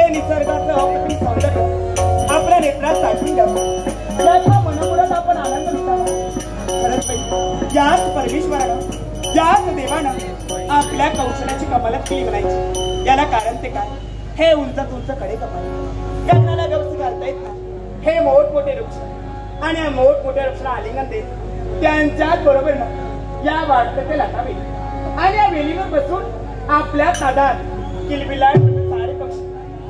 हे निसर्गाचं अप्रतिम सौंदर्य आपल्या नेत्रात साठवून घ्यावं, त्याचा मनोमुरात आपण आनंद लुटावा. खरंच बाई, याच परमेश्वरानं, याच देवानं आपल्या कौशल्याची कमालच केली म्हणायची. याला कारण ते काय? हे उंच उंच कडे कपाल, यांना गवस घालता येत नाही. हे मोठमोठे वृक्ष आणि या मोठमोठ्या वृक्षाला आलिंगन देत त्यांच्याच बरोबरीनं या वाटतं ते लता वेली आणि या वेलीवर बसून आपल्या तादात किलबिलाट सारे पक्षी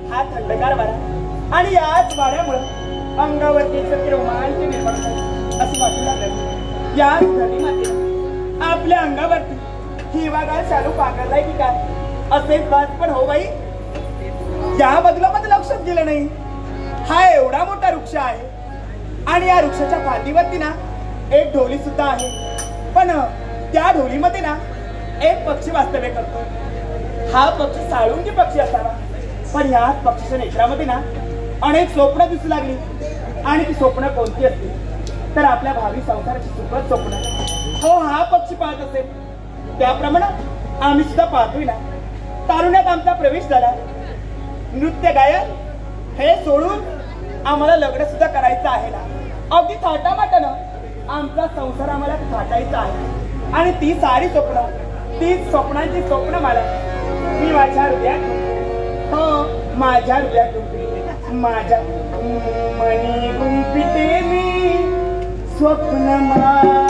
हा थंडगार वारा आणि याच वाऱ्यामुळे अंगावरती सगळे रोमांच निर्माण झाले असं वाटू लागलं. याच धरणी माते आपल्या अंगावरती हिवागार शालू पांघरलाय की काय असेच बात. पण हो बाई, या बाजूला माझं लक्षच गेलं नाही. हा एवढा मोठा वृक्ष आहे आणि या वृक्षाच्या फांदीवरती ना एक ढोली सुद्धा आहे. पण त्या ढोलीमध्ये ना एक पक्षी वास्तव्य करतो. हा पक्षी साळुंगी पक्षी असावा, पण या पक्षीच्या नेत्रामध्ये ना अनेक स्वप्न दिसू लागली. आणि ती स्वप्न कोणती असतील तर आपल्या भावी संसाराची सुखद स्वप्न हो हा पक्षी पाहत असेल. त्याप्रमाणे आम्ही सुद्धा पाहतोय ना. तारुण्यात आमचा प्रवेश झाला. नृत्य गायन हे सोडून आम्हाला लग्न सुद्धा करायचं आहे ना. अगदी थाटामाटानं आमचा संसार आम्हाला थाटायचा आहे. आणि ती सारी स्वप्न, ती स्वप्नांची स्वप्न मला मी माझ्या हृदयात, हो माझ्या हृदयात माझ्या मनी गुंफिते मी स्वप्नमाला.